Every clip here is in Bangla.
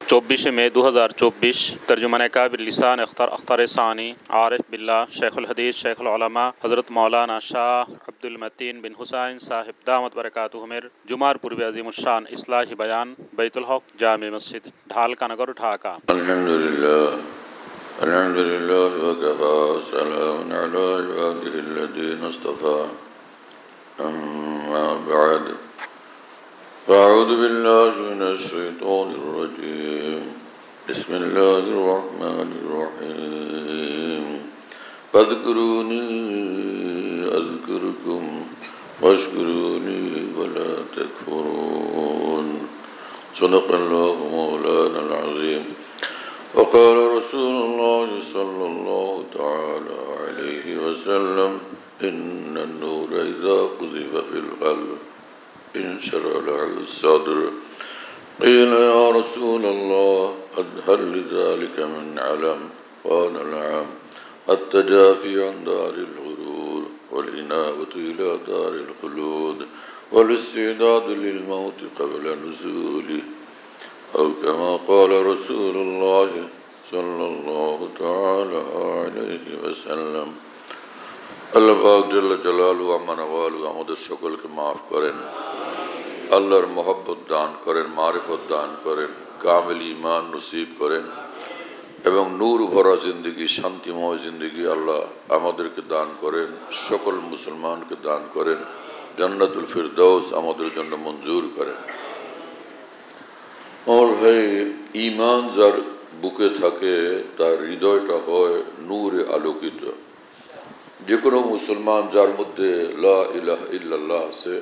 24 मई 2024 तर्जुमान काबिल लिसान अख्तर सानी आरिफ बिल्ला शेखुल हदीस शेखुल उलमा हज़रत मौलाना शाह अब्दुल मतीन बिन हुसैन साहिब दामत बरकातुहुमिर जुमार पूर्व अज़ीमुश्शान इस्लाही बयान बैतुल हक जामे मस्जिद ढालका नगर ढाका। अल्हम्दुलिल्लाह व कफ़ा सलामुन अला इबादिहिल्लज़ीना इस्तफ़ा अम्मा बअद फ़अऊज़ु बिल्लाहि मिनश शैतानिर रजीम बिस्मिल्लाहिर रहमानिर रहीम फ़ज़्कुरूनी अज़्कुरुकुम वश्कुरूनी वला तकफ़ुरून सदक़ल्लाहु मौलानल अज़ीम वक़ाल रसूलुल्लाह सल्लल्लाहु तआला अलैहि वसल्लम इन्नन नूर इज़ा क़ुज़िफ़ फ़िल क़ल्ब इंशरह लहु सद्र क़ील या रसूलल्लाह हल लिज़ालिका मिन अलम क़ाल नअम अत्तजाफ़ी अन दारिल गुरूर वल इनाबतु इला दारिल ख़ुलूद वल इस्तिअदादु लिल मौत क़ब्ल नुज़ूलिही औ कमा क़ाल रसूलुल्लाह सल्लल्लाहु तआला अलैहि वसल्लम। আল্লাহ পাক জল্ল জালালুহু আম্মা নওয়ালুহু আমাদের সকলকে মাফ করেন, আল্লাহর মহব্বত দান করেন, মারিফত দান করেন, কামিল ঈমান নসিব করেন এবং নূর ভরা জিন্দেগি, শান্তিময় জিন্দেগি আল্লাহ আমাদেরকে দান করেন, সকল মুসলমানকে দান করেন, জান্নাতুল ফিরদাউস আমাদের জন্য মঞ্জুর করেন। और भाई ईमान जार बुके থাকে তার হৃদয়টা হয় নূরে আলোকিত। যে কোনো মুসলমান যার মধ্যে লা ইলাহা ইল্লাল্লাহ আছে,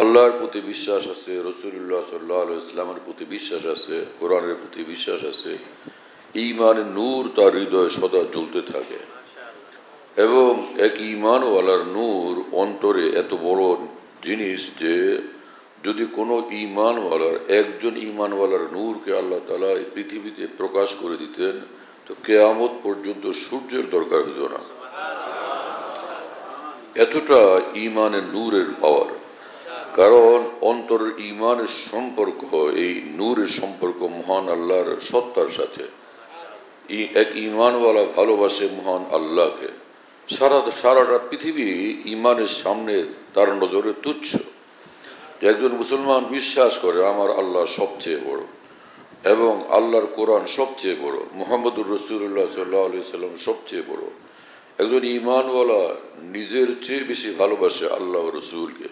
আল্লাহর প্রতি বিশ্বাস আছে, রাসূলুল্লাহ সাল্লাল্লাহু আলাইহি ওয়াসাল্লামের প্রতি বিশ্বাস আছে, কোরআনের প্রতি বিশ্বাস আছে, ঈমানের নূর তার হৃদয়ে সদা জ্বলতে থাকে। এবং এক ঈমানওয়ালার নূর অন্তরে এত বড় জিনিস যে যদি কোনো ঈমানওয়ালার একজন ঈমানওয়ালার নূরকে আল্লাহ তাআলা এই পৃথিবীতে প্রকাশ করে দিতেন তো কিয়ামত পর্যন্ত সূর্যের দরকার হতো না। এতটা ঈমানের নূরের পাওয়ার। কারণ অন্তরের ঈমানের সম্পর্ক, এই নূরের সম্পর্ক মহান আল্লাহর সত্তার সাথে। এক ঈমানওয়ালা ভালোবাসে মহান আল্লাহকে। সারাটা পৃথিবী ঈমানের সামনে তার নজরে তুচ্ছ। একজন মুসলমান বিশ্বাস করে আমার আল্লাহ সবচেয়ে বড় এবং আল্লাহর কোরআন সবচেয়ে বড়, মুহাম্মদুর রাসূলুল্লাহ সাল্লাল্লাহু আলাইহি ওয়াসাল্লাম সবচেয়ে বড়। একজন ঈমানওয়ালা নিজের চেয়ে বেশি ভালোবাসে আল্লাহ ও রসুলকে,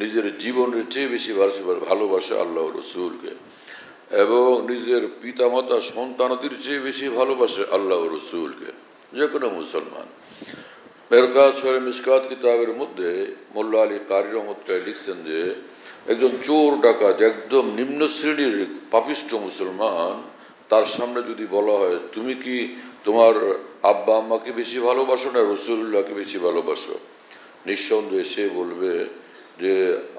নিজের জীবনের চেয়ে বেশি ভালোবাসে আল্লাহ ও রসুলকে এবং নিজের পিতামাতা সন্তানদের চেয়ে বেশি ভালোবাসে আল্লাহ ও রসুলকে। যে কোনো মুসলমান। মেরকাত শরীফ মিশকাত কিতাবের মধ্যে মোল্লা আলী কারি রহমতুল্লাহ লিখছেন যে একজন চোর ডাকাত, একদম নিম্ন শ্রেণীর পাপিষ্ঠ মুসলমান, তার সামনে যদি বলা হয় তুমি কি তোমার আব্বা আম্মাকে বেশি ভালোবাসো না রাসূলুল্লাহকে বেশি ভালোবাসো, নিঃসন্দেহে সে বলবে যে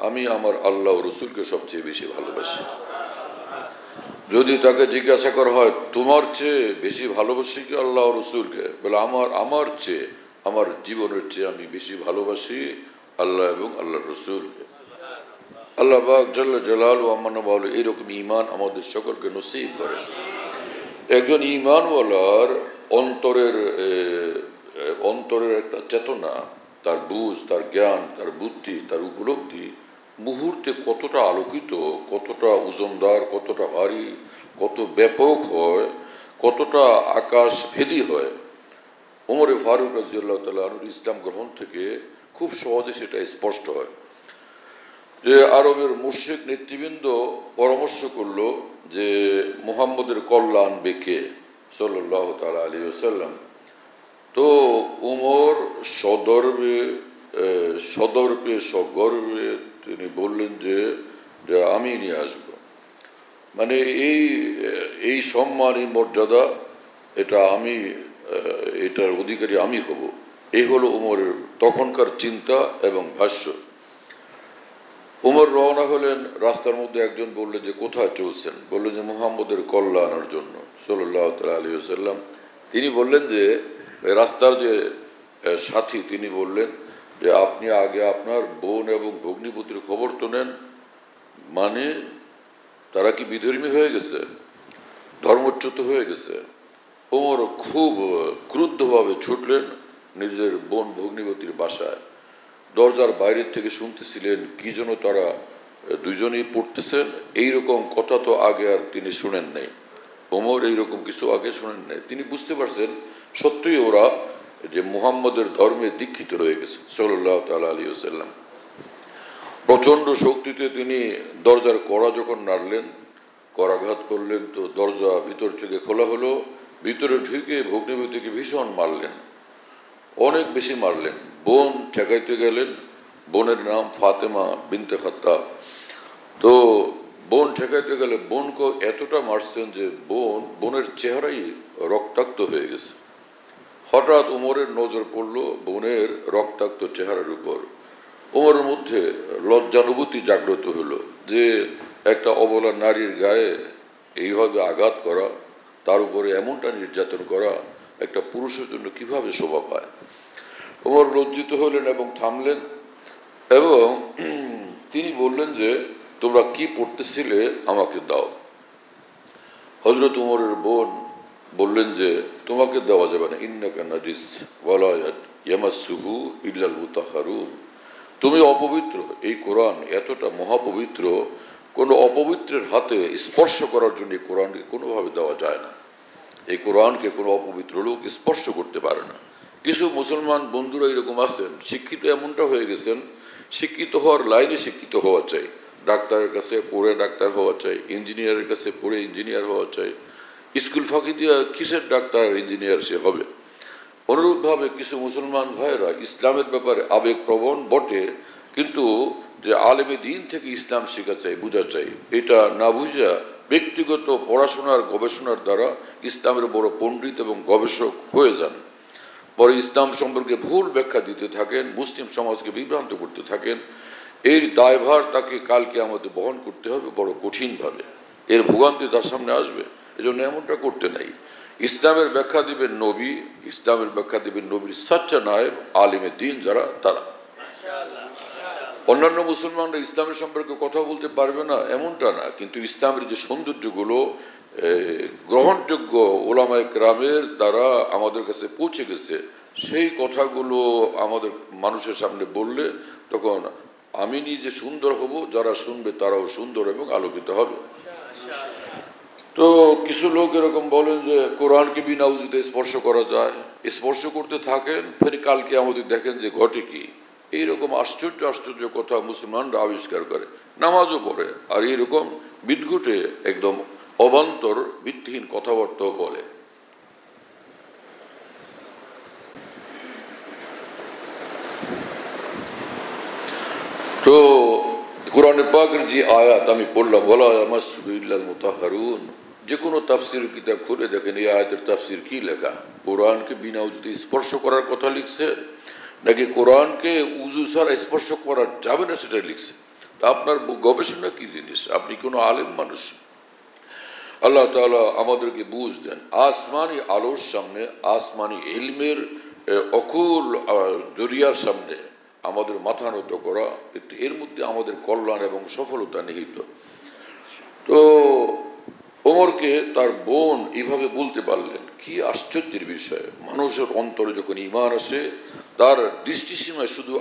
আমি আমার আল্লাহ ও রসুলকে সবচেয়ে বেশি ভালোবাসি। যদি তাকে জিজ্ঞাসা করা হয় তোমার চেয়ে বেশি ভালোবাসি কি আল্লাহ ও রসুলকে, বলে আমার চেয়ে, আমার জীবনের চেয়ে আমি বেশি ভালোবাসি আল্লাহ এবং আল্লাহর রসুলকে। আল্লাহ পাক জাল্লা জালালুহু আম্মা নওয়ালুহু এরকম ঈমান আমাদের সকলকে নসিব করেন। একজন ঈমানওয়ালার অন্তরের একটা চেতনা, তার বুঝ, তার জ্ঞান, তার বুদ্ধি, তার উপলব্ধি মুহূর্তে কতটা আলোকিত, কতটা ওজনদার, কতটা ভারী, কত ব্যাপক হয়, কতটা আকাশভেদী হয়। ওমর ফারুক রাদিয়াল্লাহু তাআলা আনহু ইসলাম গ্রহণ থেকে খুব সহজে সেটা স্পষ্ট হয় যে আরবের মুশরিক নেতৃবৃন্দ পরামর্শ করল যে মুহাম্মদের কল্যাণ আনবে কে, সাল্লাল্লাহু তাআলা আলাইহি ওয়াসাল্লাম। তো উমর সগর্বে তিনি বললেন যে আমি নিয়ে আসব। মানে এই সম্মান, এই মর্যাদা, এটার অধিকারী আমি হব। এই হলো উমরের তখনকার চিন্তা এবং ভাষ্য। উমর রওনা হলেন। রাস্তার মধ্যে একজন বললেন যে কোথায় চলছেন, বললেন যে মুহাম্মদের কল্যাণের জন্য, সাল্লাল্লাহু তাআলা আলাইহি ওয়াসাল্লাম। তিনি বললেন যে রাস্তার যে সাথী, তিনি বললেন যে আপনি আগে আপনার বোন এবং ভগ্নিপতির খবর তো নেন, মানে তারা কি বিধর্মী হয়ে গেছে? ধর্মচ্যুত হয়ে গেছে। ওমর খুব ক্রুদ্ধভাবে ছুটলেন নিজের বোন ভগ্নিপতির বাসায়। দরজার বাইরের থেকে শুনতেছিলেন কি যেন তারা দুজনেই পড়তেছেন। এইরকম কথা তো আগে আর তিনি শুনেন নাই। ওমর এইরকম কিছু আগে শুনেন নাই। তিনি বুঝতে পারছেন সত্যিই ওরা যে মুহাম্মদের ধর্মে দীক্ষিত হয়ে গেছে সাল্লাল্লাহু তাআলা আলাইহি ওয়াসাল্লাম। প্রচণ্ড শক্তিতে তিনি দরজার কড়া যখন নাড়লেন, করাঘাত করলেন, তো দরজা ভিতর থেকে খোলা হলো। ভিতরে ঢুকে ভগ্নিপতিকে ভীষণ মারলেন, অনেক বেশি মারলেন। বোন ঠেকাইতে গেলেন, বোনের নাম ফাতেমা বিনতে খাত্তাব। তো বোন ঠেকাইতে গেলে বোনকে এতটা মারছেন যে বোনের চেহারাই রক্তাক্ত হয়ে গেছে। হঠাৎ ওমরের নজর পড়ল বোনের রক্তাক্ত চেহারার উপর। ওমরের মধ্যে লজ্জানুভূতি জাগ্রত হলো যে একটা অবলা নারীর গায়ে এইভাবে আঘাত করা, তার উপরে এমনটা নির্যাতন করা একটা পুরুষের জন্য কিভাবে শোভা পায়। ওমর লজ্জিত হলেন এবং থামলেন এবং তিনি বললেন যে তোমরা কি পড়তেছিলে আমাকে দাও। হযরত ওমরের বোন বললেন যে তোমাকে দেওয়া যাবে না, ইন্নাকা নাজিস ওয়ালা ইয়ামাসসুহু ইল্লাল মুতাহহারুন, তুমি অপবিত্র। এই কোরআন এতটা মহাপবিত্র, কোনো অপবিত্রের হাতে স্পর্শ করার জন্য এই কোরআনকে কোনোভাবে দেওয়া যায় না। এই কোরআনকে কোনো অপবিত্র লোক স্পর্শ করতে পারে না। কিছু মুসলমান বন্ধুরা এরকম আছেন, শিক্ষিত এমনটা হয়ে গেছেন, শিক্ষিত হওয়ার লাইনে শিক্ষিত হওয়া চাই, ডাক্তারের কাছে পড়ে ডাক্তার হওয়া চাই, ইঞ্জিনিয়ারের কাছে পড়ে ইঞ্জিনিয়ার হওয়া চাই। স্কুল ফাঁকি দিয়ে কিসের ডাক্তার ইঞ্জিনিয়ার সে হবে? অনুরূপভাবে কিছু মুসলমান ভাইয়েরা ইসলামের ব্যাপারে আবেগপ্রবণ বটে, কিন্তু যে আলেমে দিন থেকে ইসলাম শেখা চাই, বোঝা চাই, এটা না বুঝা ব্যক্তিগত পড়াশোনার গবেষণার দ্বারা ইসলামের বড় পণ্ডিত এবং গবেষক হয়ে যান। পরে ইসলাম সম্পর্কে ভুল ব্যাখ্যা দিতে থাকেন, মুসলিম সমাজকে বিভ্রান্ত করতে থাকেন। এর দায়ভার তাকে কালকে আমাদের বহন করতে হবে বড় কঠিনভাবে। এর ভোগান্তি তার সামনে আসবে। এজন্য এমনটা করতে নাই। ইসলামের ব্যাখ্যা দিবেন নবী, ইসলামের ব্যাখ্যা দিবেন নবীর সাচ্চা নায়েব আলিমে দিন যারা, তারা। অন্যান্য মুসলমানরা ইসলামের সম্পর্কে কথা বলতে পারবে না এমনটা না, কিন্তু ইসলামের যে সৌন্দর্যগুলো গ্রহণযোগ্য ওলামায়ে কেরামের দ্বারা আমাদের কাছে পৌঁছে গেছে, সেই কথাগুলো আমাদের মানুষের সামনে বললে তখন আমি নিজে সুন্দর হব, যারা শুনবে তারাও সুন্দর এবং আলোকিত হবে। তো কিছু লোক এরকম বলেন যে কোরআনকে বিনা উজুতে স্পর্শ করা যায়, স্পর্শ করতে থাকেন, ফের কালকে আমাদের দেখেন যে ঘটে কি। এইরকম আশ্চর্য আশ্চর্য কথা মুসলমানরা আবিষ্কার করে, নামাজও পড়ে, আর এইরকম বিদঘুটে একদম অবান্তর ভিত্তিহীন কথাবার্তাও বলে। তো কোরআনে পাকের যে আয়াত আমি পড়লাম, ওয়ালা ইয়ামাসসুহু ইল্লাল মুতাহহারুন, যে কোনো তাফসীর কিতাব খুলে দেখেন এই আয়াতের তাফসীর কি লেখা। কোরআনকে বিনা উজুতে স্পর্শ করার কথা লিখছে, নাকি কোরআনকে উজু ছাড়া স্পর্শ করা যাবে না সেটা লিখছে? তা আপনার গবেষণা কি জিনিস? আপনি কোনো আলেম মানুষ। আল্লাহ তাআলা আমাদেরকে বুঝ দেন। আসমানি আলোর সামনে, আসমানি ইলমের অকুল দরিয়ার সামনে আমাদের মাথা নত করা, এর মধ্যে আমাদের কল্যাণ এবং সফলতা নিহিত। তো ওমরকে তার বোন এইভাবে বলতে পারলেন, কি আশ্চর্যের বিষয়। মানুষের অন্তরে যখন ঈমান আসে, তার দৃষ্টিসীমায় শুধু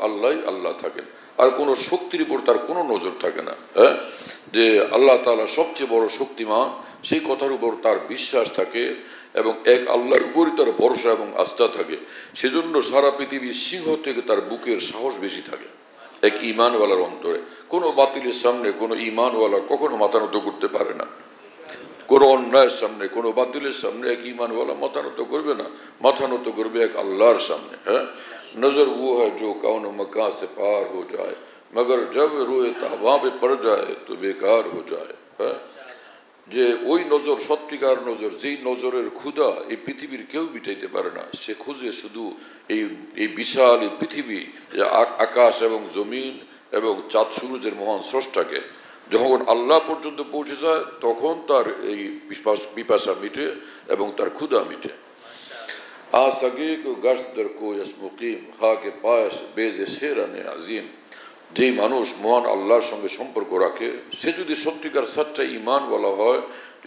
আল্লাহ থাকেন, আর কোনো শক্তির উপর তার কোনো নজর থাকে না। হ্যাঁ, যে আল্লাহ তাআলা সবচেয়ে বড় শক্তিমান, সেই কথার উপর তার বিশ্বাস থাকে এবং এক আল্লাহর উপরই তার ভরসা এবং আস্থা থাকে। সেজন্য সারা পৃথিবীর সিংহ থেকে তার বুকের সাহস বেশি থাকে এক ঈমানওয়ালার অন্তরে। কোনো বাতিলের সামনে কোনো ঈমানওয়ালা কখনো মাথা নত করতে পারে না। কোনো অন্যায়ের সামনে, কোনো বাতিলের সামনে এক ঈমানওয়ালা মাথা নত করবে না, মাথা নত করবে এক আল্লাহর সামনে। হ্যাঁ, নজর वो है जो कौन मकां से पार हो जाए मगर जब रोए ताबा पे पड़ जाए तो बेकार हो जाए। হ্যাঁ, যে ওই নজর সত্যিকার নজর, যেই নজরের ক্ষুধা এই পৃথিবীর কেউ মিটাইতে পারে না। সে খুঁজে শুধু এই বিশাল এই পৃথিবী, আকাশ এবং জমিন এবং চাঁদ সূর্যের মহান স্রষ্টাকে। যখন আল্লাহ পর্যন্ত পৌঁছে যায় তখন তার এই পিপাসা মিটে এবং তার ক্ষুধা মিটে। আসগে কো গশত দর কো ইস মুকিম খাকে পাস বেজে শেরানে আজিম। যেই মানুষ মহান আল্লাহর সঙ্গে সম্পর্ক রাখে, সে যদি সত্যিকার সাচ্চা ঈমানওয়ালা হয়,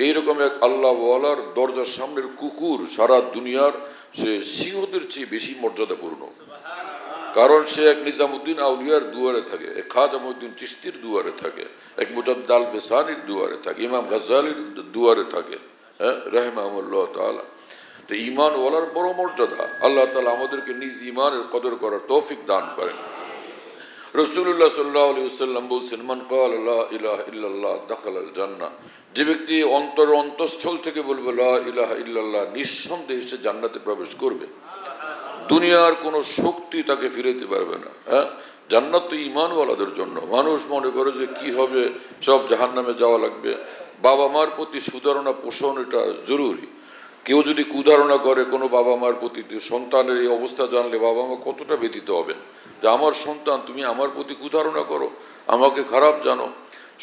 এইরকম এক আল্লাহওয়ালার দরজার সামনের কুকুর সারা দুনিয়ার সে সিংহদের চেয়ে বেশি মর্যাদাপূর্ণ। কারণ সে এক নিজামুদ্দিন আউলিয়ার দুয়ারে থাকে, এক খাজা মঈনুদ্দিন চিশতির দুয়ারে থাকে, এক মুজাদ্দিদ আল ফিসানির দুয়ারে থাকে, ইমাম গাজ্জালির দুয়ারে থাকে, হ্যাঁ রাহিমাহুল্লাহ তাআলা। তো ঈমান ওয়ালার বড় মর্যাদা। আল্লাহ তাআলা আমাদেরকে নিজ ঈমানের কদর করার তৌফিক দান করেন। রাসূলুল্লাহ সাল্লাল্লাহু আলাইহি ওয়াসাল্লাম বলছেন, মান ক্বালা লা ইলাহা ইল্লাল্লাহ দাখালাল জান্নাহ, যে ব্যক্তি অন্তঃস্থল থেকে বলবে লা ইলাহা ইল্লাল্লাহ, নিঃসন্দেহে সে জান্নাতে প্রবেশ করবে। দুনিয়ার কোনো শক্তি তাকে ফিরাইতে পারবে না। হ্যাঁ, জান্নাত তো ঈমানওয়ালাদের জন্য। মানুষ মনে করে যে কি হবে, সব জাহান্নামে যাওয়া লাগবে। বাবা মার প্রতি সুধারণা পোষণ এটা জরুরি। কেউ যদি কুধারণা করে কোনো বাবা মার প্রতি, সন্তানের এই অবস্থা জানলে বাবা মা কতটা ব্যথিত হবেন যে আমার সন্তান তুমি আমার প্রতি কুধারণা করো, আমাকে খারাপ জানো।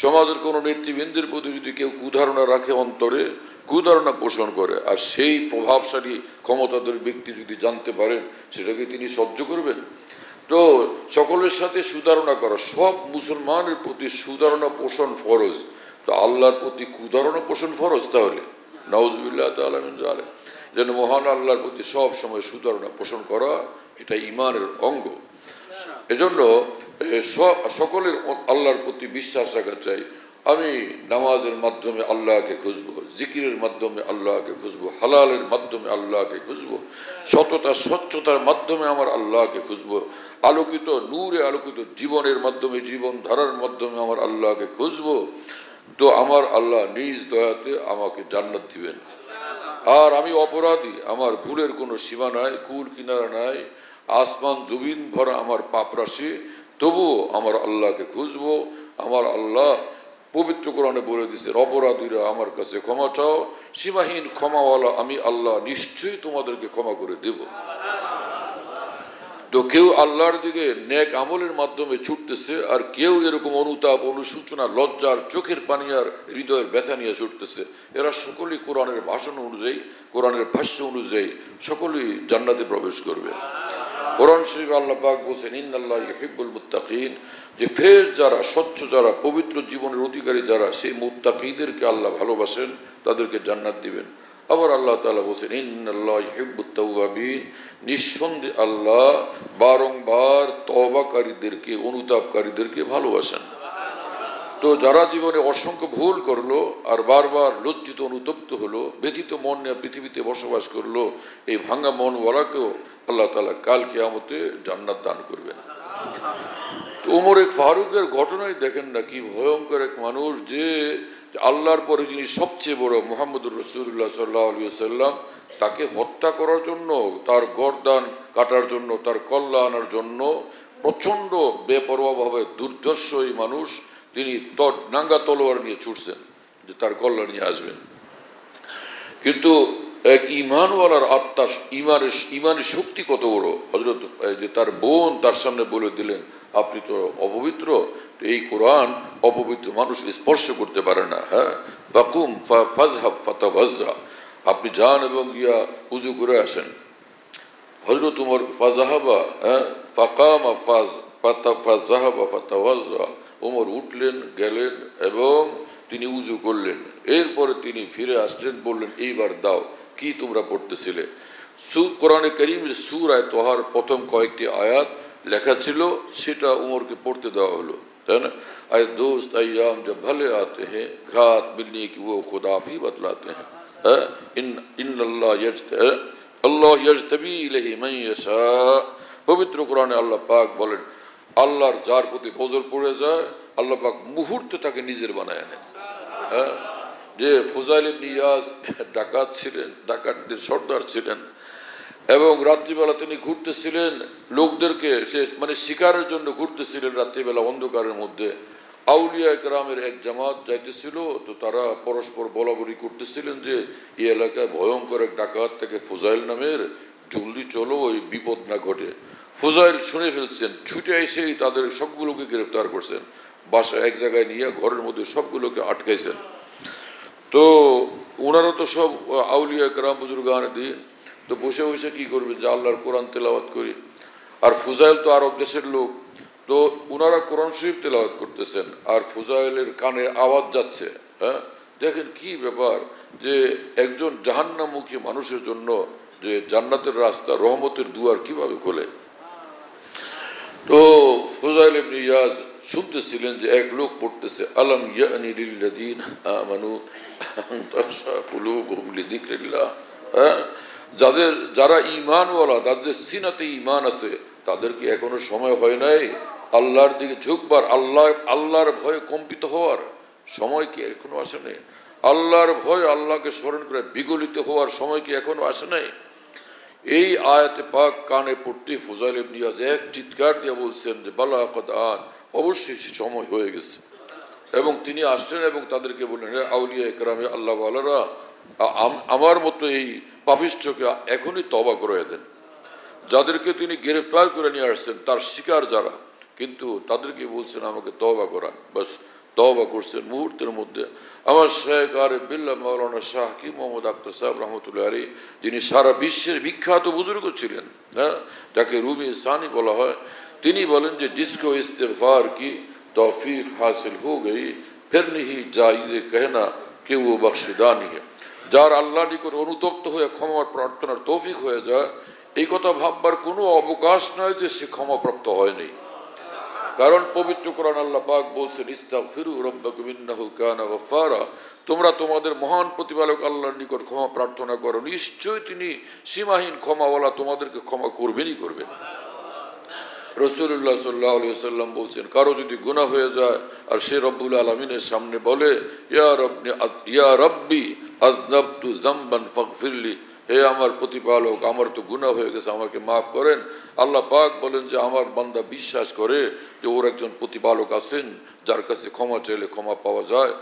সমাজের কোনো নেতৃবৃন্দের প্রতি যদি কেউ কুধারণা রাখে, অন্তরে কুধারণা পোষণ করে, আর সেই প্রভাবশালী ক্ষমতাধর ব্যক্তি যদি জানতে পারেন, সেটাকে তিনি সহ্য করবেন? তো সকলের সাথে সুধারণা করা, সব মুসলমানের প্রতি সুধারণা পোষণ ফরজ। তো আল্লাহর প্রতি কুধারণা পোষণ ফরজ? তাহলে নাউজুবিল্লাহ তাআলা মিন যালিক। যেন মহান আল্লাহর প্রতি সব সময় সুধারণা পোষণ করা, এটা ঈমানের অঙ্গ। এজন্য সকলের আল্লাহর প্রতি বিশ্বাস রাখা চাই। আমি নামাজের মাধ্যমে আল্লাহকে খুঁজবো, জিকিরের মাধ্যমে আল্লাহকে খুঁজবো, হালালের মাধ্যমে আল্লাহকে খুঁজবো, সততা স্বচ্ছতার মাধ্যমে আমার আল্লাহকে খুঁজবো, আলোকিত নূরে আলোকিত জীবনের মাধ্যমে, জীবন ধারার মাধ্যমে আমার আল্লাহকে খুঁজবো। তো আমার আল্লাহ নিজ দয়াতে আমাকে জান্নাত দিবেন। আর আমি অপরাধী, আমার ভুলের কোনো সীমা নাই, কুল কিনারা নাই, আসমান জমিন ভরা আমার পাপ রাশি, তবুও আমার আল্লাহকে খুঁজবো। আমার আল্লাহ পবিত্র কোরআনে বলে দিয়েছেন, অপরাধীরা আমার কাছে ক্ষমা চাও, সীমাহীন ক্ষমাওয়ালা আমি আল্লাহ নিশ্চয়ই তোমাদেরকে ক্ষমা করে দেব। তো কেউ আল্লাহর দিকে নেক আমলের মাধ্যমে ছুটতেছে, আর কেউ এরকম অনুতাপ, অনুশোচনা, লজ্জার, চোখের পানি আর হৃদয়ের ব্যথা নিয়ে ছুটতেছে। এরা সকলেই কোরআনের ভাষণ অনুযায়ী, কোরআনের ভাষ্য অনুযায়ী সকলেই জান্নাতে প্রবেশ করবে। কোরআন শরীফে আল্লাহ পাক বলছেন, ইন্নাল্লাহ ইউহিব্বুল মুত্তাকিন, যে ফের যারা, স্বচ্ছ যারা, পবিত্র জীবনের অধিকারী যারা, সেই মুত্তাকিদেরকে আল্লাহ ভালোবাসেন, তাদেরকে জান্নাত দিবেন। আবার আল্লাহ তাআলা বলছেন, ইন্নাল্লাহ ইউহিব্বুত তাওয়াবিন, নিঃসন্দেহে আল্লাহ বারংবার তওবাকারীদেরকে, অনুতাপকারীদেরকে ভালোবাসেন। তো যারা জীবনে অসংখ্য ভুল করলো আর বারবার লজ্জিত অনুতপ্ত হলো, ব্যথিত মন নিয়ে পৃথিবীতে বসবাস করলো, এই ভাঙা মনওয়ালাকেও আল্লাহ তাআলা কাল কিয়ামতে জান্নাত দান করবেন। তো ওমর ফারুকের ঘটনায় দেখেন না, কি ভয়ঙ্কর এক মানুষ, যে আল্লাহর পরে যিনি সবচেয়ে বড় মুহাম্মদুর রাসূলুল্লাহ সাল্লাল্লাহু আলাইহি ওয়াসাল্লাম, তাকে হত্যা করার জন্য, তার গর্দান কাটার জন্য, তার কল্লা আনার জন্য প্রচণ্ড বেপরোয়াভাবে দুর্ধর্ষ এই মানুষ, তিনি নাঙ্গা তলোয়ার নিয়ে ছুটছেন যে তার কল্লা নিয়ে আসবেন। কিন্তু এক ঈমানওয়ালার আত্মা, ঈমানের শক্তি কত বড়! হযরত যে তার বোন তার সামনে বলে দিলেন, আপনি তো অপবিত্র, এই কোরআন অপবিত্র মানুষ স্পর্শ করতে পারে না। হ্যাঁ, ফাকুম ফাযহাব ফাতাওয়াজ্জা, আপনি যান এবং গিয়া উযু করে আসেন। হযরত ওমর ফাযহাবা, হ্যাঁ, ফাকামা ফাযহাবা ফাতাওয়াজ্জা, ওমর উঠলেন, গেলেন এবং তিনি উযু করলেন। এরপরে তিনি ফিরে আসলেন, বললেন, এইবার দাও, কি তোমরা পড়তেছিলে? কোরআনে কারীমের সূরা তোহার প্রথম কয়েকটি আয়াত লেখা ছিল, সেটা উমরকে পড়তে দেওয়া হলো, তাই না? আয় দোস্ত আয়াম জব ভালে আতে হ্যাঁ, ঘাত মিলনে কি वो खुदा भी बतलाते हैं, আল্লাহ ইয়াজতাবি ইলাইহি মান ইয়াশা। পবিত্র কোরআনে আল্লাহ পাক বলেন, আল্লাহর যার প্রতি নজর পড়ে যায়, আল্লাহ পাক মুহূর্তে তাকে নিজের বানায় নেন। হ্যাঁ, যে ফুজাইল ইবনে ইয়াজ ডাকাত ছিলেন, ডাকাতদের সর্দার ছিলেন, এবং রাত্রিবেলা তিনি ঘুরতেছিলেন, লোকদেরকে সে মানে শিকারের জন্য ঘুরতেছিলেন রাত্রিবেলা অন্ধকারের মধ্যে। আউলিয়া কেরামের এক জামাত যাইতেছিল, তো তারা পরস্পর বলাবলি করতেছিলেন যে এই এলাকায় ভয়ঙ্কর এক ডাকাত থেকে ফুজাইল নামের, জলদি চলো, ওই বিপদ না ঘটে। ফুজাইল শুনে ফেলছেন, ছুটে এসেই তাদের সবগুলোকে গ্রেপ্তার করছেন, বাসা এক জায়গায় নিয়ে ঘরের মধ্যে সবগুলোকে আটকাইছেন। তো ওনারা তো সব আউলিয়া কেরাম বুজুর্গান দিন, তো বসে বসে কি করবে, যে আল্লাহর কোরআন তেলাওয়াত করি। আর ফুজাইল তো আরব দেশের লোক, তো ওনারা কোরআন শরীফ তেলাওয়াত করতেছেন, আর ফুজাইলের কানে আওয়াজ যাচ্ছে, হ্যাঁ, দেখেন কি ব্যাপার যে একজন জাহান্নামমুখী মানুষের জন্য যে জান্নাতের রাস্তা রহমতের দুয়ার কিভাবে খোলে। তো ফুজাইল ইবনে ইয়াজ শুনতেছিলেন যে এক লোক পড়তেছে আলাম ইয়ানি লিল্লাযীনা আমানু আন তাখশা কুলুবুহুম লিযিকরিল্লাহ। যারা ঈমানওয়ালা, যাদের সিনাতে ঈমান আছে, তাদের কি এখনো সময় হয় নাই আল্লাহর দিকে ঝুঁকবার, আল্লাহর ভয়ে কম্পিত হওয়ার সময় কি এখনো আসে নাই? আল্লাহর ভয়, আল্লাহকে স্মরণ করে বিগলিত হওয়ার সময় কি এখনো আসে নাই? এই আয়াতে পাক কানে পড়তে ফুজাইল ইবনে ইয়াজ এক চিৎকার দিয়ে বলছেন যে বালা কদ আন, অবশ্যই সে সময় হয়ে গেছে। এবং তিনি আসলেন এবং তাদেরকে বললেন, হে আউলিয়া ইকরামে আল্লাহ ওয়ালারা, আমার মতো এই পাপিষ্ঠকে এখনই তওবা করে দেন। যাদেরকে তিনি গ্রেফতার করে নিয়ে আসছেন তার শিকার যারা, কিন্তু তাদেরকে বলছেন আমাকে তওবা করান। বাস তওবা করছেন মুহূর্তের মধ্যে। আমার শেখ আরিফ বিল্লাহ মাওলানা শাহ কি মোহাম্মদ আখতার সাহেব রহমতুল্লাহ আলী, যিনি সারা বিশ্বের বিখ্যাত বুজুর্গ ছিলেন, হ্যাঁ, যাকে রুমি সানি বলা হয়, তিনি বলেন যে जिसको इस्तिगफार की तौफीक हासिल हो गई फिर नहीं जायज़ कहना कि वो बख्शिदा नहीं है। যার আল্লাহ নিকট অনুতপ্ত হয়ে ক্ষমা প্রার্থনার তৌফিক হয়ে যায়, এই কথা ভাববার কোনো অবকাশ নয় যে সে ক্ষমাপ্রাপ্ত হয়নি। কারণ পবিত্র কোরআন আল্লাহ পাক বলছেন ইস্তাগফিরু রাব্বাকুম ইন্নাহু কানা গফফারা, তোমরা তোমাদের মহান প্রতিপালক আল্লাহর নিকট ক্ষমা প্রার্থনা করো, নিশ্চয়ই তিনি সীমাহীন ক্ষমাওয়ালা, তোমাদেরকে ক্ষমা করবেনই করবেন। রাসূলুল্লাহ সাল্লাল্লাহু আলাইহি ওয়াসাল্লাম বলছেন, কারো যদি গুনাহ হয়ে যায় আর সে রব্বুল আলামিনের সামনে বলে ইয়া রব্বি আযনাবতু যামবান ফাগফিরলি, হে আমার প্রতিপালক, আমার তো গুনাহ হয়ে গেছে, আমাকে মাফ করেন, আল্লাহ পাক বলেন যে আমার বান্দা বিশ্বাস করে যে ওর একজন প্রতিপালক আছেন যার কাছে ক্ষমা চাইলে ক্ষমা পাওয়া যায়,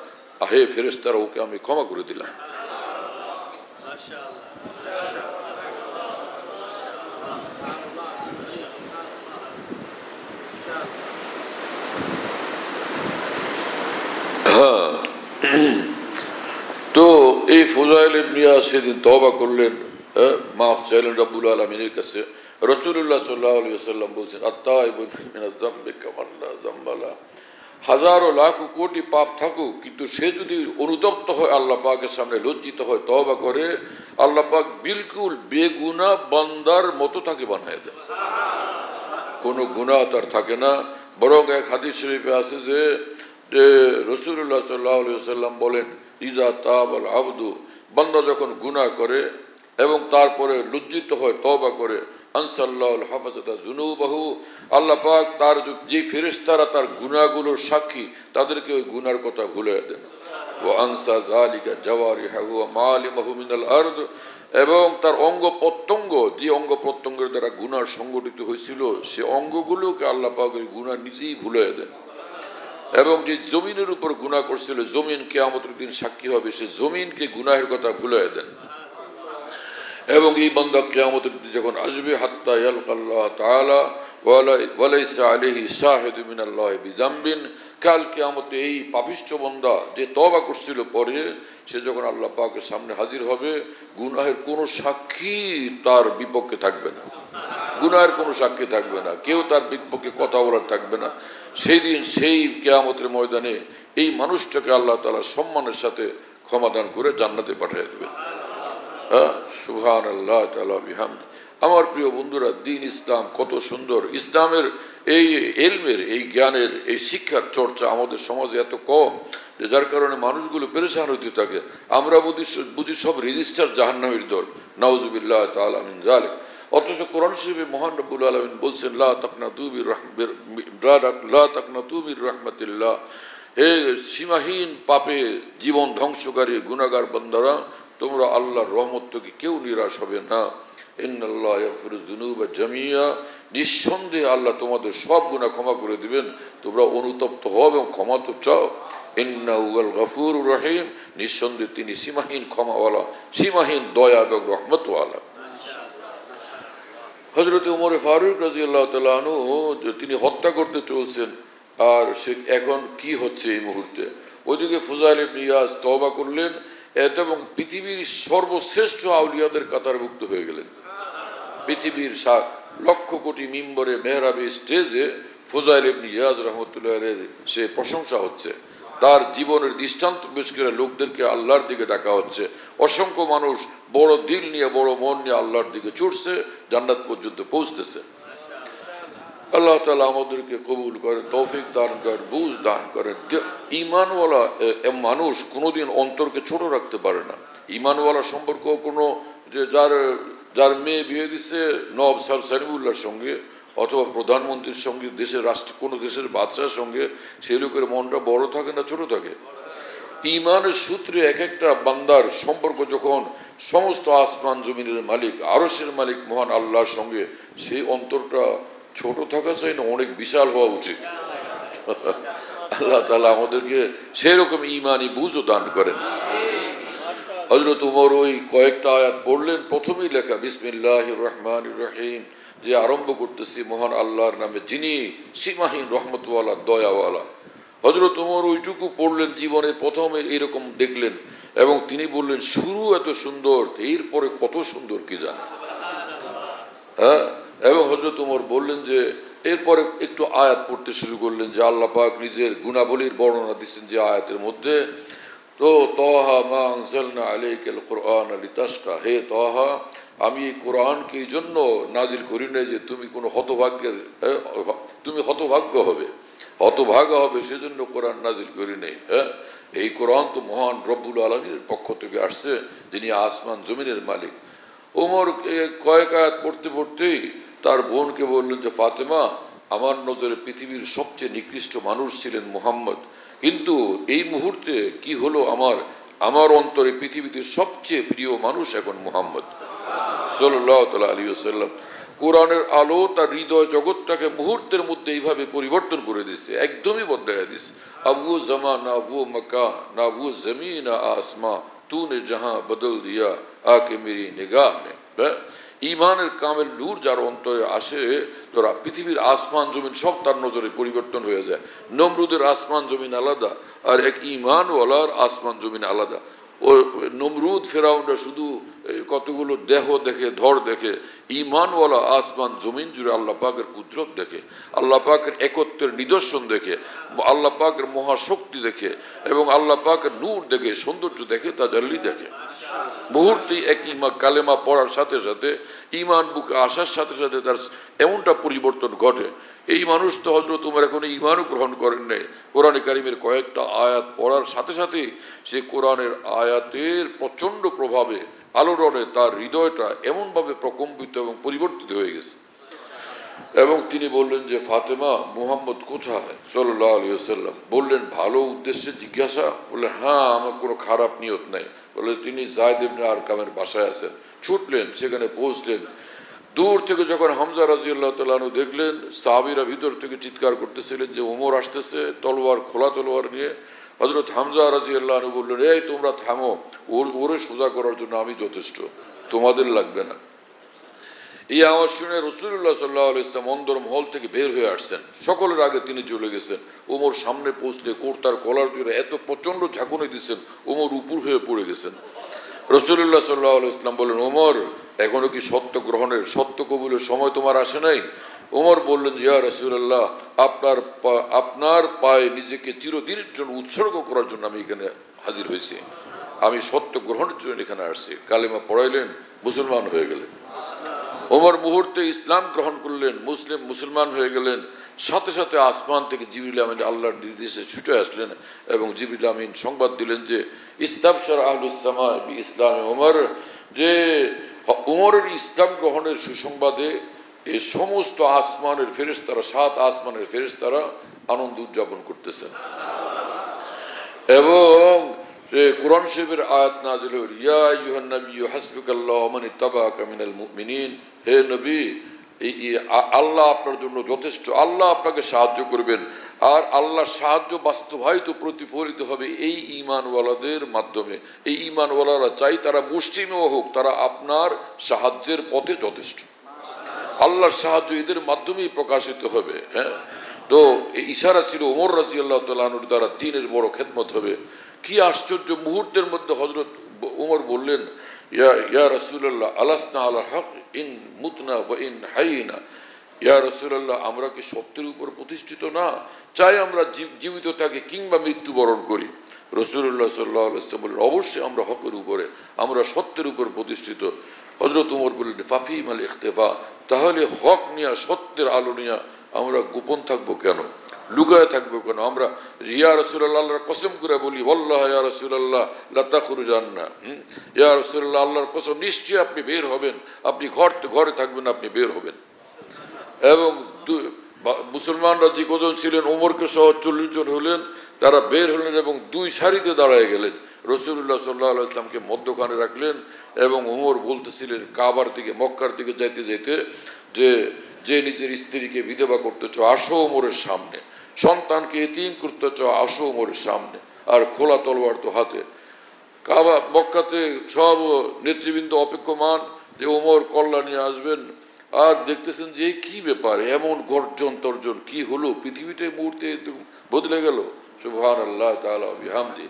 হে ফেরেশতারা, ওকে আমি ক্ষমা করে দিলাম। তো এই ফুজাইল ইবনে ইয়াজ সেদিন তওবা করলেন, মাফ চাইলেন রব্বুল আলামিনের কাছে। রাসূলুল্লাহ সাল্লাল্লাহু আলাইহি ওয়াসাল্লাম বলছেন আত-তাইবু মিনাজ যামবি কামান লা যামবা লা, হাজারো লাখো কোটি পাপ থাকুক কিন্তু সে যদি অনুতপ্ত হয়, আল্লাহ পাকের সামনে লজ্জিত হয়, তওবা করে, আল্লাহ পাক বিলকুল বেগুনাহ বান্দার মতো তাকে বানায় দেন। কোনো গুনাহ তার থাকে না। বরং এক হাদিস শরীফে আছে যে রাসূলুল্লাহ সাল্লাল্লাহু আলাইহি ওয়াসাল্লাম বলেন ইজা তাবাল আবদু, বান্দা যখন গুনাহ করে এবং তারপরে লজ্জিত হয়, তওবা করে, আনসাল্লাহুল হাফাজাতা যুনুবাহু, আল্লাহ পাক তার যে ফেরেশতারা তার গুনাহগুলোর সাক্ষী, তাদেরকে ওই গুনার কথা ভুলিয়ে দেন। ওয়া আনসা যালিকা জাওয়ারিহু ওয়া মালিমাহু মিনাল আরদ, এবং তার অঙ্গ প্রত্যঙ্গ, যে অঙ্গ প্রত্যঙ্গের দ্বারা গুনাহ সংগঠিত হয়েছিল, সে অঙ্গগুলোকে আল্লাহ পাক ওই গুনাহ নিজেই ভুলিয়ে দেন। এবং যে জমিনের উপর গুনাহ করছিল, জমিন কিয়ামতের দিন সাক্ষী হবে, সে জমিনকে গুনাহের কথা ভুলিয়ে দেন। এবং এই বান্দা কিয়ামতের দিন যখন আসবে, হাত্তা ইয়ালকাল্লাহ তাআলা ওয়া লাইসা আলাইহি শাহিদুম মিনাল্লাহি বিযামবিন, কাল কিয়ামতে এই পাপিষ্ঠ বান্দা যে তওবা করছিল পরে, সে যখন আল্লাহ পাকের সামনে হাজির হবে, গুনাহের কোনো সাক্ষী তার বিপক্ষে থাকবে না, গুনাহের কোনো সাক্ষী থাকবে না, কেউ তার বিপক্ষে কথা বলার থাকবে না। সেই দিন সেই কিয়ামতের ময়দানে এই মানুষটাকে আল্লাহ তাআলা সম্মানের সাথে ক্ষমাদান করে জান্নাতে পাঠিয়ে দেবেন। সুবহানাল্লাহ তাআলা বিহামদি। আমার প্রিয় বন্ধুরা, দ্বীন ইসলাম কত সুন্দর। ইসলামের এই ইলমের, এই জ্ঞানের, এই শিক্ষার চর্চা আমাদের সমাজে এত কম, যার কারণে মানুষগুলো পেরেশান হতে থাকে। আমরা বুঝি সব রেজিস্টার জাহান্নামের দল, নাউজুবিল্লাহ তাআলা মিন যালিক। অথচ কোরআন শরীফে মহান রব্বুল আলামিন বলছেন লা তাকনাতু মির রাহমাতিল্লাহ, হে সীমাহীন পাপে জীবন ধ্বংসকারী গুনাহগার বান্দারা, তোমরা আল্লাহর রহমত থেকে কেউ নিরাশ হবে না। ইন্নাল্লাহ ইয়াগফিরু যুনুবা জামিয়া, নিঃসন্দেহে আল্লাহ তোমাদের সব গুনাহ ক্ষমা করে দিবেন, তোমরা অনুতপ্ত হও এবং ক্ষমা তো চাও। ইন্নাহু হুয়াল গফুরুর রহিম, নিঃসন্দেহে তিনি সীমাহীন ক্ষমাওয়ালা, সীমাহীন দয়া এবং রহমতওয়ালা। হযরত ওমর ফারুক রাদিয়াল্লাহু তাআলা আনহু তিনি হত্যা করতে চলছেন, আর সে এখন কি হচ্ছে এই মুহূর্তে, ওইদিকে ফুজাইল ইবনে ইয়াজ তওবা করলেন এবং পৃথিবীর সর্বশ্রেষ্ঠ আউলিয়াদের কাতারভুক্ত হয়ে গেলেন। পৃথিবীর লক্ষ কোটি মিম্বরে মেহরাবে স্টেজে ফুজাইল ইবনে ইয়াজ রাহমাতুল্লাহ আলাইহির সে প্রশংসা হচ্ছে। তার জীবনের দৃষ্টান্ত পেশ করে লোকদেরকে আল্লাহর দিকে ডাকা হচ্ছে। অসংখ্য মানুষ বড় দিল নিয়ে, বড় মন নিয়ে আল্লাহর দিকে ছুটছে, জান্নাত পর্যন্ত পৌঁছতেছে। আল্লাহ তাআলা আমাদেরকে কবুল করেন, তৌফিক দান করেন, বুঝ দান করেন। ঈমানওয়ালা মানুষ কোনোদিন অন্তরকে ছোট রাখতে পারে না। ঈমানওয়ালা সম্পর্ক কোনো, যে যার মেয়ে বিয়ে দিচ্ছে নওয়াব স্যার সালিমুল্লাহর সঙ্গে অথবা প্রধানমন্ত্রীর সঙ্গে, দেশের কোনো দেশের বাদশার সঙ্গে, সেই লোকের মনটা বড় থাকে না ছোট থাকে? ঈমানের সূত্রে এক একটা বান্দার সম্পর্ক যখন সমস্ত আসমান জমিনের মালিক, আরশের মালিক মহান আল্লাহর সঙ্গে, সেই অন্তরটা ছোট থাকা চাই না, অনেক বিশাল হওয়া উচিত। আল্লাহ তাআলা আমাদেরকে সেরকম ঈমানি বুঝও দান করেন। হযরত উমর ওই কয়েকটা আয়াত পড়লেন, প্রথমেই লেখা বিসমিল্লাহির রহমানির রহিম, যে আরম্ভ করতেছি মহান আল্লাহর নামে, যিনি সীমাহীন রহমতওয়ালা, দয়াওয়ালা। হযরত উমর ওইটুকু পড়লেন, জীবনে প্রথমে এরকম দেখলেন, এবং তিনি বললেন শুরু এত সুন্দর, এরপরে কত সুন্দর কি জানে। হ্যাঁ, এবং হযরত উমর বললেন যে এরপরে একটু আয়াত পড়তে শুরু করলেন, যে আল্লাহ পাক নিজের গুণাবলীর বর্ণনা দিচ্ছেন যে আয়াতের মধ্যে। তো তহা মা আনজালনা আলাইকাল কুরআন লিতাশকা, হে তহা, আমি এই কোরআনকে এই জন্য নাজিল করি না যে তুমি কোনো তুমি হতভাগ্য হবে, হতভাগা হবে, সেজন্য কোরআন নাজিল করি নাই। হ্যাঁ, এই কোরআন তো মহান রব্বুল আলামিনের পক্ষ থেকে আসছে, যিনি আসমান জমিনের মালিক। ওমর কয়েক আয়াত পড়তে পড়তেই তার বোনকে বললেন যে ফাতেমা, আমার নজরে পৃথিবীর সবচেয়ে নিকৃষ্ট মানুষ ছিলেন মুহাম্মদ, কিন্তু এই মুহূর্তে কি হলো, আমার অন্তরে পৃথিবীতে সবচেয়ে প্রিয় মানুষ এখন মুহাম্মদ সাল্লাল্লাহু তাআলা আলাইহি ওয়াসাল্লাম। কোরআনের আলো তার হৃদয় জগৎটাকে মুহূর্তের মধ্যে এইভাবে পরিবর্তন করে দিচ্ছে, একদমই বদলাইয়া দিচ্ছে। আবু জামা না वो मका ना वो जमीन ना आसमां, तूने जहां बदल दिया आके मेरी निगाह में। ঈমানের কামেল নূর যার অন্তরে আসে, তোরা পৃথিবীর আসমান জমিন সব তার নজরে পরিবর্তন হয়ে যায়। নমরুদের আসমান জমিন আলাদা, আর এক ঈমানওয়ালার আসমান জমিন আলাদা। ও নমরুদ ফেরাউনরা শুধু কতগুলো দেহ দেখে, ধর দেখে, ঈমানওয়ালা আসমান জমিন জুড়ে আল্লাহ পাকের কুদরত দেখে, আল্লাহ পাকের একত্বের নিদর্শন দেখে, আল্লাহ পাকের মহাশক্তি দেখে, এবং আল্লাহ পাকের নূর দেখে, সৌন্দর্য দেখে, তাজাল্লি দেখে। মুহূর্তেই এক কালেমা পড়ার সাথে সাথে, ঈমান বুকে আসার সাথে সাথে তার এমনটা পরিবর্তন ঘটে। এই মানুষ তো হযরত উমর এখনো ঈমানও গ্রহণ করেন নাই, কোরআনে কারিমের কয়েকটা আয়াত পড়ার সাথে সাথে সে কোরআনের আয়াতের প্রচন্ড প্রভাবে, আলোড়নে তার হৃদয়টা এমনভাবে প্রকম্পিত এবং পরিবর্তিত হয়ে গেছে। এবং তিনি বললেন যে ফাতেমা, মুহাম্মদ কোথায় সাল্লাল্লাহু আলাইহি ওয়াসাল্লাম? বললেন ভালো উদ্দেশ্যে জিজ্ঞাসা? বলে হ্যাঁ, আমার কোনো খারাপ নিয়ত নাই। বলে তিনি যায়েদ ইবনে আরকামের বাসায় আছেন। ছুটলেন, সেখানে পৌঁছলেন। দূর থেকে যখন হামজা রাদিয়াল্লাহু তাআলা আনহু দেখলেন, সাহাবীরা ভিতর থেকে চিৎকার করতেছিলেন যে ওমর আসতেছে তলোয়ার, খোলা তলোয়ার নিয়ে। হযরত হামজা রাদিয়াল্লাহু আনহু বললেন, এই তোমরা থামো, ওরে সোজা করার জন্য আমি যথেষ্ট, তোমাদের লাগবে না। এই আওয়াজ শুনে রাসূলুল্লাহ সাল্লাল্লাহু আলাইহি ওয়াসাল্লাম অন্দর মহল থেকে বের হয়ে আসছেন। সকলের আগে তিনি চলে গেছেন। ওমর সামনে পৌঁছলে কোর্তার কলার ধরে এত প্রচন্ড ঝাঁকুনি দিচ্ছেন, ওমর উপর হয়ে পড়ে গেছেন। রাসূলুল্লাহ সাল্লাল্লাহু আলাইহি ওয়াসাল্লাম বললেন, ওমর, এখনো কি সত্য গ্রহণের, সত্য কবুলের সময় তোমার আসে নাই? ওমর বললেন, ইয়া রাসূলুল্লাহ, আপনার পায়ে নিজেকে চিরদিনের জন্য উৎসর্গ করার জন্য আমি এখানে হাজির হয়েছি। আমি সত্য গ্রহণের জন্য এখানে আসছি। কালেমা পড়াইলেন, মুসলমান হয়ে গেলেন। ওমর মুহূর্তে ইসলাম গ্রহণ করলেন, মুসলমান হয়ে গেলেন। সাথে সাথে আসমান থেকে জিবরিল আমিন আল্লাহর নির্দেশে ছুটে আসলেন, এবং জিবরিল আমিন সংবাদ দিলেন যে ইস্তাবশার আহলুস সামা বি ইসলামে ওমর, যে ওমরের ইসলাম গ্রহণের সুসংবাদে এই সমস্ত আসমানের ফেরেশতারা, 7 আসমানের ফেরেশতারা আনন্দ উদযাপন করতেছেন। এবং কোরআন শরীফের আয়াত নাযিল হল, ইয়া আইয়ুহান নাবিয়্যু হাসবুকাল্লাহু ওয়া মান ইত্তাবাআকা মিনাল মুমিনিন, হে নবী, আল্লাহ আপনার জন্য যথেষ্ট, আল্লাহ আপনাকে সাহায্য করবেন। আর আল্লাহর সাহায্য বাস্তবায়িত, প্রতিফলিত হবে এই ঈমানওয়ালাদের মাধ্যমে। এই ঈমানওয়ালারা চাই তারা মুসলিমও হোক, তারা আপনার সাহায্যের পথে যথেষ্ট। আল্লাহর সাহায্য এদের মাধ্যমেই প্রকাশিত হবে। হ্যাঁ, তো এই ইশারা ছিল ওমর রাদিয়াল্লাহু তাআলা আনহুর দ্বারা দ্বীনের বড় খেদমত হবে। কি আশ্চর্য, মুহূর্তের মধ্যে হযরত ওমর বললেন, ইয়া রাসূলুল্লাহ, আলাসনা আলা হক ইন মুতনা ওয়া ইন হাইনা, ইয়া রাসূলুল্লাহ, আমরা কি সত্যের উপর প্রতিষ্ঠিত না? চাই আমরা জীবিত থাকি কিংবা মৃত্যুবরণ করি। রাসূলুল্লাহ সাল্লাল্লাহু আলাইহি ওয়াসাল্লাম বললেন, অবশ্যই আমরা হকের উপরে, আমরা সত্যের উপর প্রতিষ্ঠিত। হযরত ওমর বললেন, ফাফিম আল ইখতিফা, তাহলে হক নিয়ে, সত্যের আলো নিয়ে আমরা গোপন থাকবো কেন, লুকায় থাকবো কেন? আমরা ইয়া রাসূলুল্লাহ, আল্লাহর কসম করে বলি, ওয়াল্লাহি ইয়া রাসূলুল্লাহ লা তাখরুজান্না, ইয়া রাসূলুল্লাহ, আল্লাহর কসম, নিশ্চয়ই আপনি বের হবেন, আপনি ঘরে থাকবেন, আপনি বের হবেন। এবং মুসলমানরা যে কজন ছিলেন, ওমরকে সহ 40 জন হলেন, তারা বের হলেন এবং দুই সারিতে দাঁড়ায় গেলেন। রাসূলুল্লাহ সাল্লাল্লাহু আলাইহি ওয়াসাল্লামকে মধ্যখানে রাখলেন এবং ওমর বলতেছিলেন কাবার দিকে, মক্কার দিকে যাইতে যাইতে, যে নিজের স্ত্রীকে বিধবা করতে চাও, আসো ওমরের সামনে, সন্তানকে এতিম করতে চাও, আসো ওমরের সামনে। আর খোলা তলোয়ার তো হাতে। কাবা মক্কাতে সব নেতৃবৃন্দ অপেক্ষমান যে ওমর কল্লা নিয়ে আসবেন। আর দেখতেছেন যে কি ব্যাপার, এমন গর্জন তর্জন, কি হলো? পৃথিবীটাই মুহূর্তে বদলে গেল। সুবহানাল্লাহ তাআলা বিহামদি।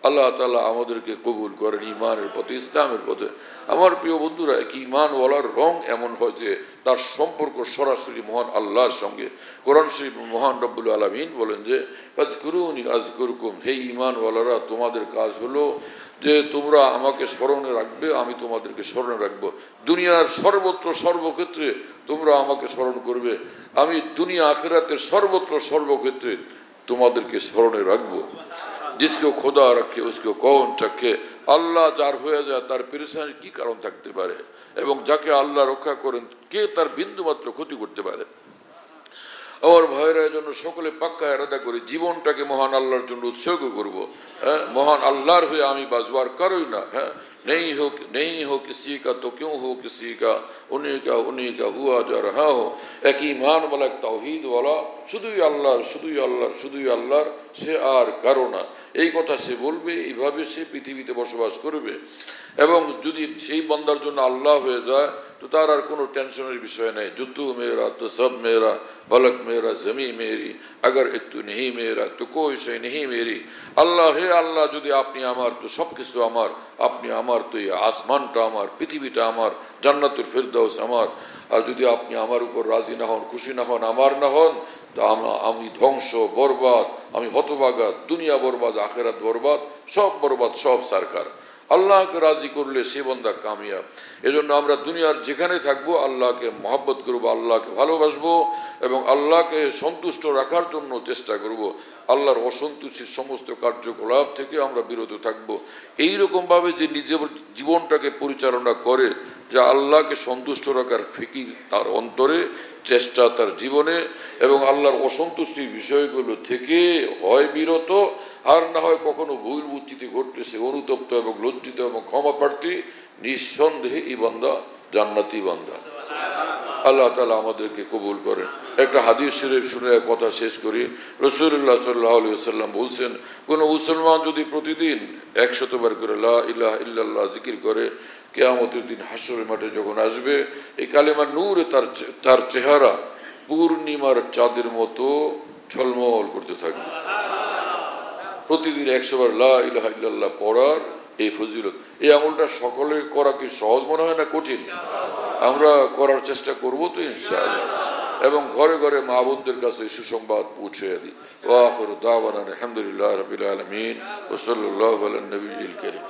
আল্লাহ তাআলা আমাদেরকে কবুল করেন ঈমানের পথে, ইসলামের পথে। আমার প্রিয় বন্ধুরা, এক ঈমানওয়ালার রং এমন হয় যে তার সম্পর্ক সরাসরি মহান আল্লাহর সঙ্গে। কোরআন শরীফ মহান রব্বুল আলামিন বলেন যে ফাযকুরুনি আযকুরকুম, হে ঈমানওয়ালারা, তোমাদের কাজ হলো যে তোমরা আমাকে স্মরণে রাখবে, আমি তোমাদেরকে স্মরণে রাখবো। দুনিয়ার সর্বত্র সর্বক্ষেত্রে তোমরা আমাকে স্মরণ করবে, আমি দুনিয়া আখিরাতের সর্বত্র সর্বক্ষেত্রে তোমাদেরকে স্মরণে রাখবো। जिसको खुदा रखे उसको कौन रखे। আল্লাহ যার হয়ে যায় তার পেরেশানির কি কারণ থাকতে পারে? এবং যাকে আল্লাহ রক্ষা করেন কে তার বিন্দুমাত্র ক্ষতি করতে পারে? আমার ভাইয়েরা, জন্য সকলে পাক্কা এরাদা করি জীবনটাকে মহান আল্লাহর জন্য উৎসর্গ করব। হ্যাঁ, মহান আল্লাহর হয়ে আমি বাঁচবার কারোই না। হ্যাঁ, नहीं हो किसी का तो क्यों हो किसी का, उन्हीं का हुआ जा रहा हो। एक ईमान वाला, एक तौहीद वाला, শুধুই আল্লাহর, শুধুই আল্লাহর, শুধুই আল্লাহর, সে আর কারো না। এই কথা সে বলবে, এইভাবে সে পৃথিবীতে বসবাস করবে। এবং যদি সেই বান্দার জন্য আল্লাহ হয়ে যায় তো তার আর কোনো টেনশনের বিষয় নেই। জুতু মেরা তো সব মেরা, ফলক মেরা, জমি মেরি, अगर एक तू नहीं मेरा तो कोई शे नहीं मेरी। আল্লাহ, হে আল্লাহ, যদি আপনি আমার তো সব কিছু আমার, আপনি আমার তো এই আসমানটা আমার, পৃথিবীটা আমার, জান্নাতুল ফেরদাউস আমার। আর যদি আপনি আমার উপর রাজি না হন, খুশি না হন, আমার না হন, তা আমি ধ্বংস, বরবাদ, আমি হতভাগা, দুনিয়া বরবাদ, আখেরাত বরবাদ, সব বরবাদ, সব সরকার। আল্লাহকে রাজি করলে সে বান্দা কামিয়াব। এজন্য আমরা দুনিয়ার যেখানে থাকবো আল্লাহকে মহব্বত করবো, আল্লাহকে ভালোবাসবো এবং আল্লাহকে সন্তুষ্ট রাখার জন্য চেষ্টা করব। আল্লাহর অসন্তুষ্টির সমস্ত কার্যকলাপ থেকে আমরা বিরত থাকবো। এইরকমভাবে যে নিজের জীবনটাকে পরিচালনা করে, যা আল্লাহকে সন্তুষ্ট রাখার ফিকির তার অন্তরে, চেষ্টা তার জীবনে, এবং আল্লাহর অসন্তুষ্টির বিষয়গুলো থেকে হয় বিরত, আর না হয় কখনো ভুল বুচ্ছিতে ঘটতেছে অনুতপ্ত এবং লজ্জিত এবং ক্ষমা প্রার্থী, নিঃসন্দেহে এই বান্দা জান্নাতি বান্দা। আল্লাহ তাআলা আমাদেরকে কবুল করেন। একটা হাদিস শরীফ শুনে কথা শেষ করি। রাসূলুল্লাহ সাল্লাল্লাহু আলাইহি ওয়াসাল্লাম বলছেন, কোন মুসলমান যদি প্রতিদিন 100 বার করে লা ইলাহা ইল্লাল্লাহ জিকির করে, কিয়ামতের দিন হাসরের মাঠে যখন আসবে, এই কালেমার নূরে তার চেহারা পূর্ণিমার চাঁদের মতো ঝলমল করতে থাকবে। প্রতিদিন 100 বার লা ইলাহা ইল্লাল্লাহ পড়ার এই ফজিলত, এই আমলটা সকলে করা কি সহজ মনে হয় না কঠিন? আমরা করার চেষ্টা করব তো ইনশাআল্লাহ। এবং ঘরে ঘরে মা বোনদের কাছে সুসংবাদ পৌঁছে দিই। ওয়া আখিরু দাওয়ানা আলহামদুলিল্লাহি রাব্বিল আলামিন ওয়া সাল্লাল্লাহু আলা নবিয়িল কারীম।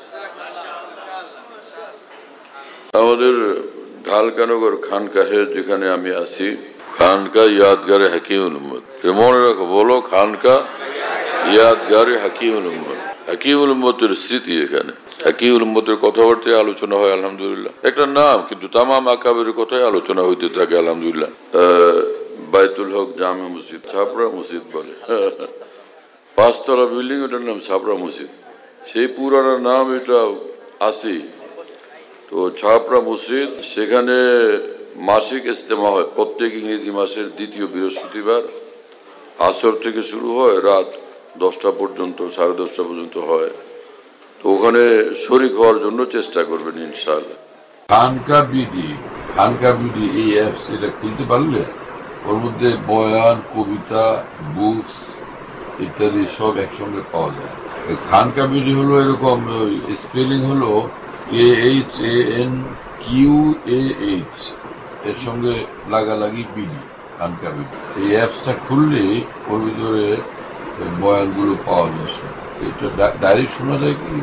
আমাদের ঢালকানগর খানকাহে যেখানে আমি আছি, খানকা ইয়াদগারে হাকিমুল উম্মত। মনে রাখো, বলো খানকা ইয়াদগারে হাকিমুল উম্মত। হাকিমুল উম্মতের স্মৃতি এখানে, হাকিমুল উম্মতের কথাবার্তায় আলোচনা হয় আলহামদুলিল্লাহ। একটা নাম, কিন্তু তামাম আকাবের কথাই আলোচনা হইতে থাকে আলহামদুলিল্লাহ। বাইতুল হক জামে মসজিদ, ছাপড়া মসজিদ বলে, 5 তলা বিল্ডিং, ওটার নাম ছাপড়া মসজিদ। সেই পুরানো নাম এটা আসি তো ছাপড়া মসজিদ। সেখানে মাসিক ইজতেমা হয় প্রত্যেক ইংরেজি মাসের 2য় বৃহস্পতিবার। আসর থেকে শুরু হয়, রাত 10টা পর্যন্ত, 10:30 পর্যন্ত হয়। তো ওখানে শরীক হওয়ার জন্য চেষ্টা করবেন ইনশাআল্লাহ। খানকা বিডি এই অ্যাপস, এটা খুলতে পারলে ওর মধ্যে বয়ান, কবিতা, বুকস ইত্যাদি সব একসঙ্গে পাওয়া যায়। খানকা বিডি হলো এরকম, স্পেলিং হলো KHANQAH, এর সঙ্গে লাগালাগি বিডি, আনকাবির এই অ্যাপসটা খুললে ওর ভিতরে বয়ানগুলো পাওয়া যায় সব। এটা ডাইরেক্ট শোনা যায় কি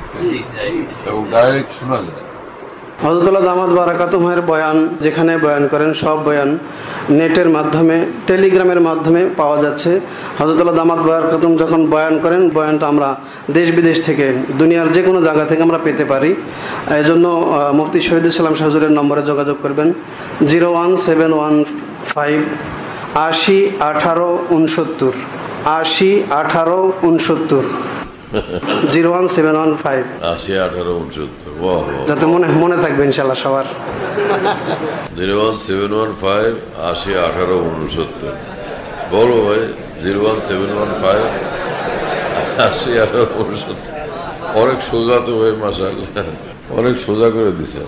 এবং ডাইরেক্ট শোনা যায়। হযরতুল্লাহ দামাত বারাকাতুহুমের বয়ান যেখানে বয়ান করেন সব বয়ান নেটের মাধ্যমে টেলিগ্রামের মাধ্যমে পাওয়া যাচ্ছে। হযরতুল্লাহ দামাত বারাকাতুহুম যখন বয়ান করেন বয়ানটা আমরা দেশ বিদেশ থেকে দুনিয়ার যে কোনো জায়গা থেকে আমরা পেতে পারি। এই জন্য মুফতি শহীদুল ইসলাম শাহ হুজুরের নম্বরে যোগাযোগ করবেন 01715 80 18 69 80 18 69 01715 80 18 69 যাতে মনে থাকবে ইনশাল্লাহ সবার। 01715 80 18 69 বলো ভাই 01715 80 18 69 অনেক সোজা তো ভাই মাশাআল্লাহ অনেক সোজা করে দিছে।